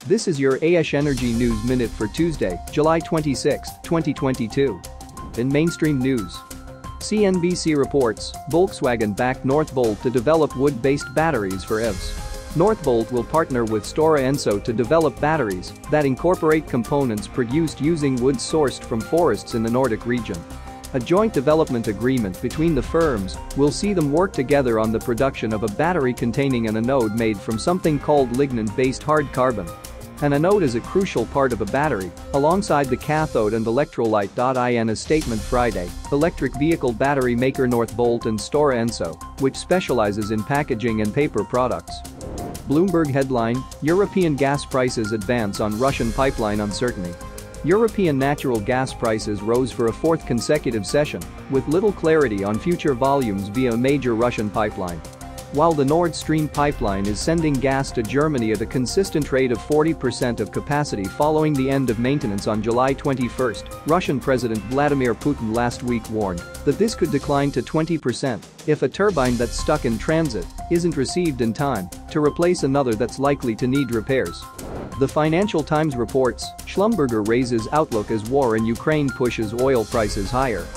This is your AESH Energy News Minute for Tuesday, July 26, 2022. In mainstream news, CNBC reports Volkswagen backed Northvolt to develop wood-based batteries for EVs. Northvolt will partner with Stora Enso to develop batteries that incorporate components produced using wood sourced from forests in the Nordic region. A joint development agreement between the firms will see them work together on the production of a battery containing an anode made from something called lignin-based hard carbon. An anode is a crucial part of a battery, alongside the cathode and electrolyte. In a statement Friday, electric vehicle battery maker Northvolt and Stora Enso, which specializes in packaging and paper products. Bloomberg headline: European gas prices advance on Russian pipeline uncertainty. European natural gas prices rose for a fourth consecutive session, with little clarity on future volumes via a major Russian pipeline. While the Nord Stream pipeline is sending gas to Germany at a consistent rate of 40% of capacity following the end of maintenance on July 21, Russian President Vladimir Putin last week warned that this could decline to 20% if a turbine that's stuck in transit isn't received in time to replace another that's likely to need repairs. The Financial Times reports Schlumberger raises outlook as war in Ukraine pushes oil prices higher.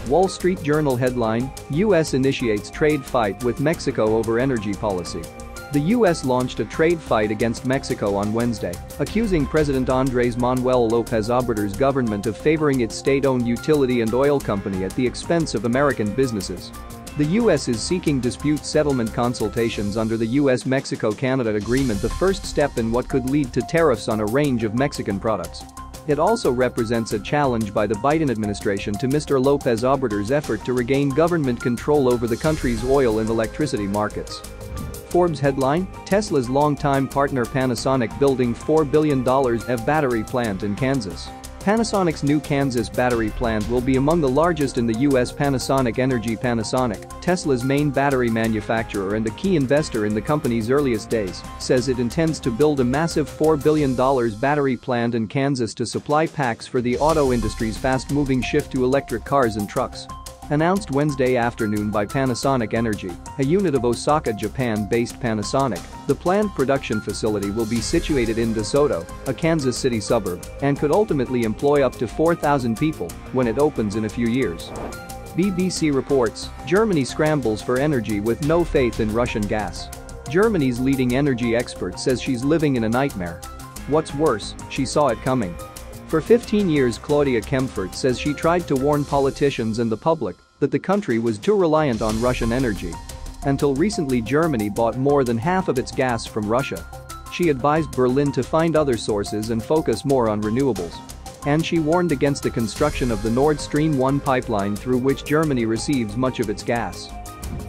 Wall Street Journal headline: U.S. initiates trade fight with Mexico over energy policy. The U.S. launched a trade fight against Mexico on Wednesday, accusing President Andrés Manuel López Obrador's government of favoring its state-owned utility and oil company at the expense of American businesses. The U.S. is seeking dispute settlement consultations under the U.S.-Mexico-Canada agreement, the first step in what could lead to tariffs on a range of Mexican products. It also represents a challenge by the Biden administration to Mr. López Obrador's effort to regain government control over the country's oil and electricity markets. Forbes headline: Tesla's longtime partner Panasonic building $4 billion EV battery plant in Kansas. Panasonic's new Kansas battery plant will be among the largest in the U.S. Panasonic Energy. Panasonic, Tesla's main battery manufacturer and a key investor in the company's earliest days, says it intends to build a massive $4 billion battery plant in Kansas to supply packs for the auto industry's fast-moving shift to electric cars and trucks. Announced Wednesday afternoon by Panasonic Energy, a unit of Osaka, Japan-based Panasonic, the planned production facility will be situated in DeSoto, a Kansas City suburb, and could ultimately employ up to 4,000 people when it opens in a few years. BBC reports Germany scrambles for energy with no faith in Russian gas. Germany's leading energy expert says she's living in a nightmare. What's worse, she saw it coming. For 15 years, Claudia Kempfert says she tried to warn politicians and the public that the country was too reliant on Russian energy. Until recently, Germany bought more than half of its gas from Russia. She advised Berlin to find other sources and focus more on renewables. And she warned against the construction of the Nord Stream 1 pipeline through which Germany receives much of its gas.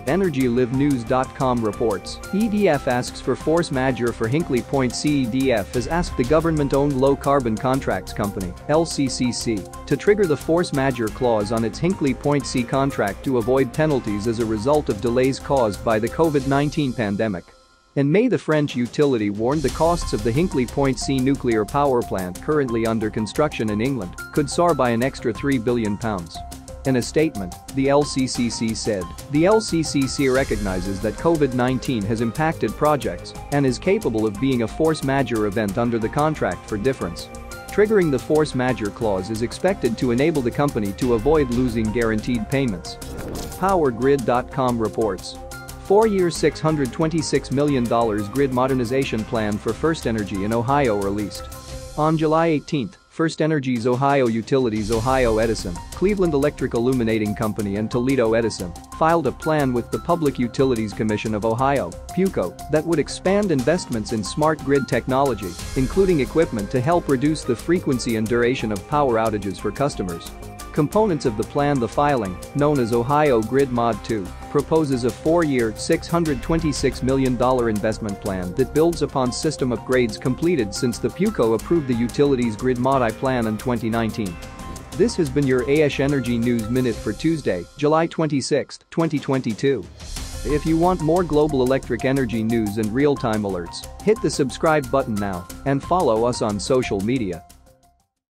EnergyLiveNews.com reports EDF asks for force majeure for Hinkley Point C. EDF has asked the government-owned low-carbon contracts company, LCCC, to trigger the force majeure clause on its Hinkley Point C contract to avoid penalties as a result of delays caused by the COVID-19 pandemic. In May, the French utility warned the costs of the Hinkley Point C nuclear power plant currently under construction in England could soar by an extra £3 billion. In a statement, the LCCC said, the LCCC recognizes that COVID-19 has impacted projects and is capable of being a force majeure event under the contract for difference. Triggering the force majeure clause is expected to enable the company to avoid losing guaranteed payments. PowerGrid.com reports 4-year $626 million grid modernization plan for FirstEnergy in Ohio released. On July 18, FirstEnergy's Ohio Utilities, Ohio Edison, Cleveland Electric Illuminating Company and Toledo Edison filed a plan with the Public Utilities Commission of Ohio, PUCO, that would expand investments in smart grid technology, including equipment to help reduce the frequency and duration of power outages for customers. Components of the plan: the filing, known as Ohio Grid Mod 2, proposes a 4-year $626 million investment plan that builds upon system upgrades completed since the PUCO approved the utilities Grid Mod I plan in 2019. This has been your AESH Energy News Minute for Tuesday, July 26, 2022. If you want more global electric energy news and real-time alerts, hit the subscribe button now and follow us on social media.